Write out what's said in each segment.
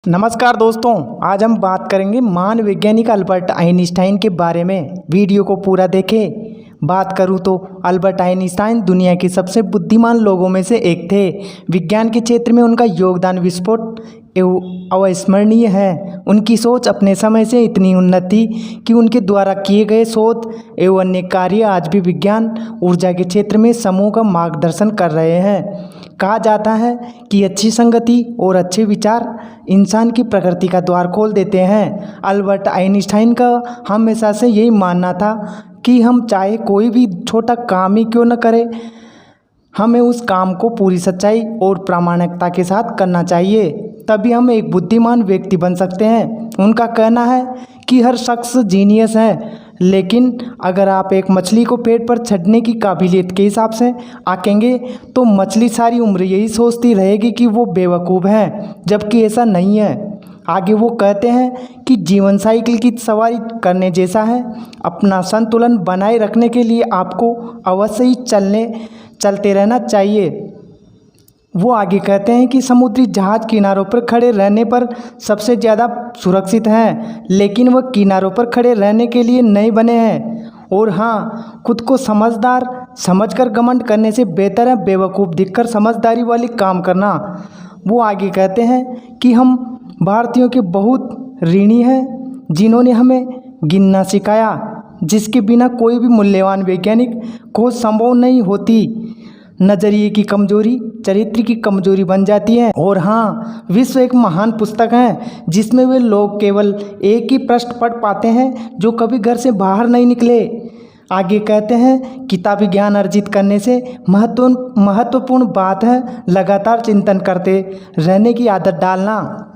नमस्कार दोस्तों, आज हम बात करेंगे महान वैज्ञानिक अल्बर्ट आइंस्टाइन के बारे में। वीडियो को पूरा देखें। बात करूं तो अल्बर्ट आइंस्टाइन दुनिया के सबसे बुद्धिमान लोगों में से एक थे। विज्ञान के क्षेत्र में उनका योगदान विस्फोट एवं अविस्मरणीय है। उनकी सोच अपने समय से इतनी उन्नत थी कि उनके द्वारा किए गए शोध एवं अन्य कार्य आज भी विज्ञान ऊर्जा के क्षेत्र में समूह का मार्गदर्शन कर रहे हैं। कहा जाता है कि अच्छी संगति और अच्छे विचार इंसान की प्रकृति का द्वार खोल देते हैं। अल्बर्ट आइंस्टाइन का हमेशा से यही मानना था कि हम चाहे कोई भी छोटा काम ही क्यों न करें, हमें उस काम को पूरी सच्चाई और प्रामाणिकता के साथ करना चाहिए, तभी हम एक बुद्धिमान व्यक्ति बन सकते हैं। उनका कहना है कि हर शख्स जीनियस है, लेकिन अगर आप एक मछली को पेड़ पर चढ़ने की काबिलियत के हिसाब से आंकेंगे तो मछली सारी उम्र यही सोचती रहेगी कि वो बेवकूफ़ है, जबकि ऐसा नहीं है। आगे वो कहते हैं कि जीवन साइकिल की सवारी करने जैसा है। अपना संतुलन बनाए रखने के लिए आपको अवश्य ही चलते रहना चाहिए। वो आगे कहते हैं कि समुद्री जहाज किनारों पर खड़े रहने पर सबसे ज़्यादा सुरक्षित हैं, लेकिन वह किनारों पर खड़े रहने के लिए नहीं बने हैं। और हाँ, खुद को समझदार समझकर घमंड करने से बेहतर है बेवकूफ़ दिखकर समझदारी वाली काम करना। वो आगे कहते हैं कि हम भारतीयों के बहुत ऋणी हैं जिन्होंने हमें गिनना सिखाया, जिसके बिना कोई भी मूल्यवान वैज्ञानिक खोज संभव नहीं होती। नज़रिए की कमजोरी चरित्र की कमजोरी बन जाती है। और हाँ, विश्व एक महान पुस्तक है जिसमें वे लोग केवल एक ही पृष्ठ पढ़ पाते हैं जो कभी घर से बाहर नहीं निकले। आगे कहते हैं, किताबी ज्ञान अर्जित करने से महत्वपूर्ण बात है लगातार चिंतन करते रहने की आदत डालना।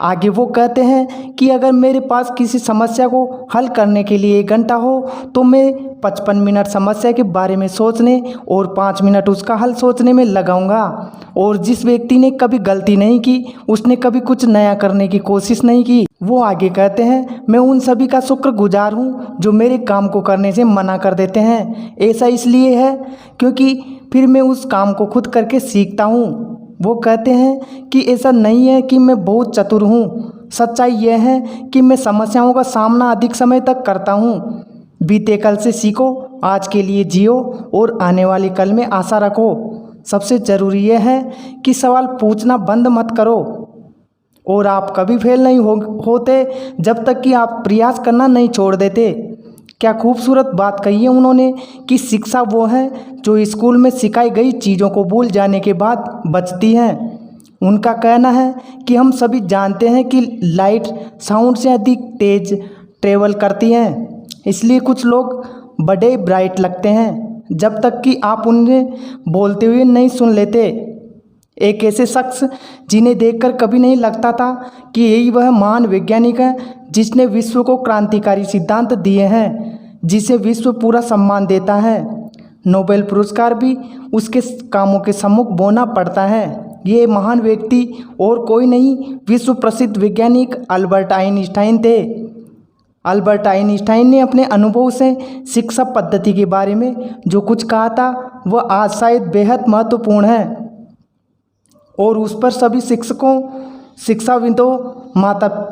आगे वो कहते हैं कि अगर मेरे पास किसी समस्या को हल करने के लिए 1 घंटा हो तो मैं 55 मिनट समस्या के बारे में सोचने और 5 मिनट उसका हल सोचने में लगाऊंगा। और जिस व्यक्ति ने कभी गलती नहीं की, उसने कभी कुछ नया करने की कोशिश नहीं की। वो आगे कहते हैं, मैं उन सभी का शुक्रगुजार हूँ जो मेरे काम को करने से मना कर देते हैं। ऐसा इसलिए है क्योंकि फिर मैं उस काम को खुद करके सीखता हूँ। वो कहते हैं कि ऐसा नहीं है कि मैं बहुत चतुर हूँ, सच्चाई यह है कि मैं समस्याओं का सामना अधिक समय तक करता हूँ। बीते कल से सीखो, आज के लिए जियो और आने वाले कल में आशा रखो। सबसे ज़रूरी यह है कि सवाल पूछना बंद मत करो, और आप कभी फेल नहीं होते जब तक कि आप प्रयास करना नहीं छोड़ देते। क्या खूबसूरत बात कही है उन्होंने कि शिक्षा वो है जो स्कूल में सिखाई गई चीज़ों को भूल जाने के बाद बचती है। उनका कहना है कि हम सभी जानते हैं कि लाइट साउंड से अधिक तेज ट्रेवल करती है, इसलिए कुछ लोग बड़े ब्राइट लगते हैं जब तक कि आप उन्हें बोलते हुए नहीं सुन लेते। एक ऐसे शख्स जिन्हें देखकर कभी नहीं लगता था कि यही वह महान वैज्ञानिक है जिसने विश्व को क्रांतिकारी सिद्धांत दिए हैं, जिसे विश्व पूरा सम्मान देता है। नोबेल पुरस्कार भी उसके कामों के सम्मुख बोना पड़ता है। ये महान व्यक्ति और कोई नहीं, विश्व प्रसिद्ध वैज्ञानिक अल्बर्ट आइंस्टाइन थे। अल्बर्ट आइंस्टाइन ने अपने अनुभव से शिक्षा पद्धति के बारे में जो कुछ कहा था वह आज शायद बेहद महत्वपूर्ण है, और उस पर सभी शिक्षकों, शिक्षाविदों,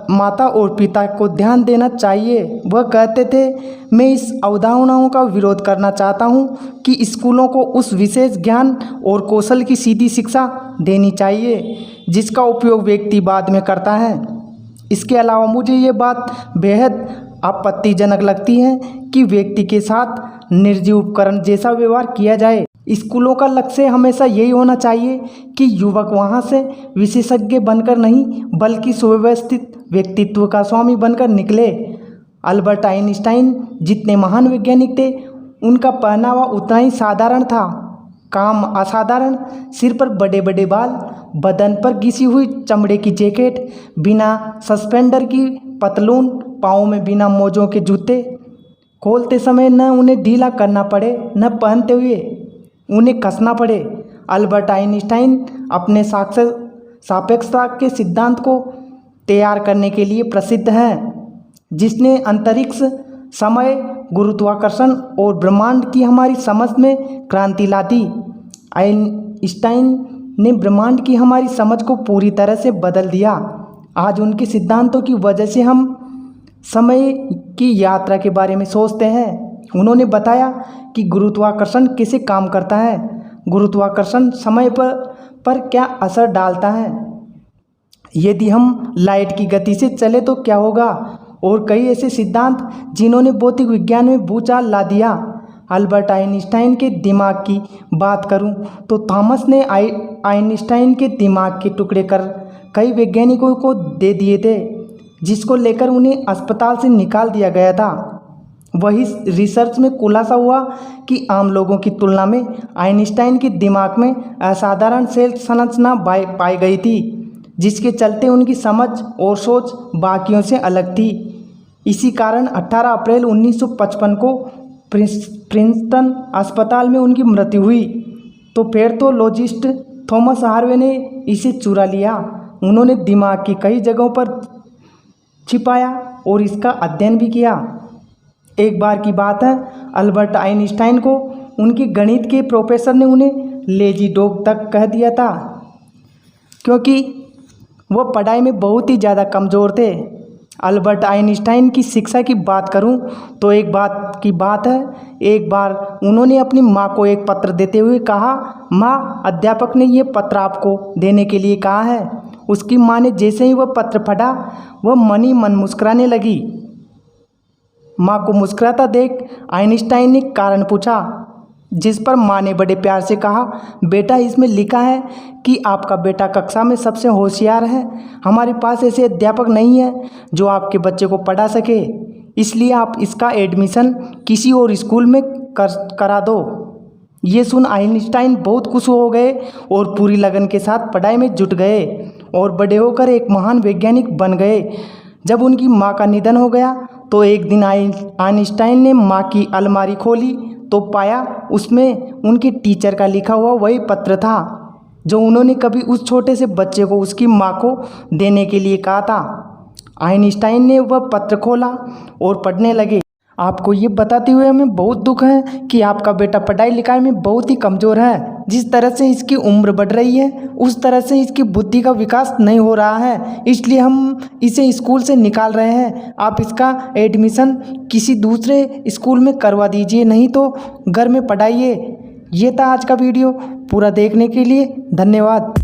माता और पिता को ध्यान देना चाहिए। वह कहते थे, मैं इस अवधारणाओं का विरोध करना चाहता हूँ कि स्कूलों को उस विशेष ज्ञान और कौशल की सीधी शिक्षा देनी चाहिए जिसका उपयोग व्यक्ति बाद में करता है। इसके अलावा मुझे ये बात बेहद आपत्तिजनक लगती है कि व्यक्ति के साथ निर्जीव उपकरण जैसा व्यवहार किया जाए। स्कूलों का लक्ष्य हमेशा यही होना चाहिए कि युवक वहाँ से विशेषज्ञ बनकर नहीं बल्कि सुव्यवस्थित व्यक्तित्व का स्वामी बनकर निकले। अल्बर्ट आइंस्टाइन जितने महान वैज्ञानिक थे, उनका पहनावा उतना ही साधारण था। काम असाधारण, सिर पर बड़े बड़े बाल, बदन पर घिसी हुई चमड़े की जैकेट, बिना सस्पेंडर की पतलून, पाँव में बिना मोजों के जूते, खोलते समय न उन्हें ढीला करना पड़े न पहनते हुए उन्हें कसना पड़े। अल्बर्ट आइंस्टाइन अपने सापेक्षता के सिद्धांत को तैयार करने के लिए प्रसिद्ध हैं, जिसने अंतरिक्ष, समय, गुरुत्वाकर्षण और ब्रह्मांड की हमारी समझ में क्रांति ला दी। आइंस्टाइन ने ब्रह्मांड की हमारी समझ को पूरी तरह से बदल दिया। आज उनके सिद्धांतों की वजह से हम समय की यात्रा के बारे में सोचते हैं। उन्होंने बताया कि गुरुत्वाकर्षण कैसे काम करता है, गुरुत्वाकर्षण समय पर क्या असर डालता है, यदि हम लाइट की गति से चले तो क्या होगा, और कई ऐसे सिद्धांत जिन्होंने भौतिक विज्ञान में भूचाल ला दिया। अल्बर्ट आइंस्टाइन के दिमाग की बात करूं तो थॉमस ने आइंस्टाइन के दिमाग के टुकड़े कर कई वैज्ञानिकों को दे दिए थे, जिसको लेकर उन्हें अस्पताल से निकाल दिया गया था। वही रिसर्च में खुलासा हुआ कि आम लोगों की तुलना में आइंस्टाइन के दिमाग में असाधारण सेल संरचना पाई गई थी, जिसके चलते उनकी समझ और सोच बाकियों से अलग थी। इसी कारण 18 अप्रैल 1955 को प्रिंसटन अस्पताल में उनकी मृत्यु हुई। तो पैथोलॉजिस्ट थॉमस हार्वे ने इसे चुरा लिया। उन्होंने दिमाग की कई जगहों पर छिपाया और इसका अध्ययन भी किया। एक बार की बात है, अल्बर्ट आइंस्टाइन को उनके गणित के प्रोफेसर ने उन्हें लेजी डॉग तक कह दिया था, क्योंकि वह पढ़ाई में बहुत ही ज़्यादा कमज़ोर थे। अल्बर्ट आइंस्टाइन की शिक्षा की बात करूं तो एक बात है, एक बार उन्होंने अपनी माँ को एक पत्र देते हुए कहा, माँ, अध्यापक ने ये पत्र आपको देने के लिए कहा है। उसकी माँ ने जैसे ही वह पत्र पढ़ा, वह मन ही मन मुस्कुराने लगी। माँ को मुस्कुराता देख आइंस्टाइन ने कारण पूछा, जिस पर माँ ने बड़े प्यार से कहा, बेटा, इसमें लिखा है कि आपका बेटा कक्षा में सबसे होशियार है। हमारे पास ऐसे अध्यापक नहीं है जो आपके बच्चे को पढ़ा सके, इसलिए आप इसका एडमिशन किसी और स्कूल में करा दो। ये सुन आइंस्टाइन बहुत खुश हो गए और पूरी लगन के साथ पढ़ाई में जुट गए और बड़े होकर एक महान वैज्ञानिक बन गए। जब उनकी माँ का निधन हो गया तो एक दिन आइंस्टाइन ने माँ की अलमारी खोली तो पाया उसमें उनके टीचर का लिखा हुआ वही पत्र था जो उन्होंने कभी उस छोटे से बच्चे को उसकी माँ को देने के लिए कहा था। आइंस्टाइन ने वह पत्र खोला और पढ़ने लगे। आपको ये बताते हुए हमें बहुत दुख है कि आपका बेटा पढ़ाई लिखाई में बहुत ही कमज़ोर है। जिस तरह से इसकी उम्र बढ़ रही है उस तरह से इसकी बुद्धि का विकास नहीं हो रहा है, इसलिए हम इसे स्कूल से निकाल रहे हैं। आप इसका एडमिशन किसी दूसरे स्कूल में करवा दीजिए, नहीं तो घर में पढ़ाइए। ये था आज का वीडियो। पूरा देखने के लिए धन्यवाद।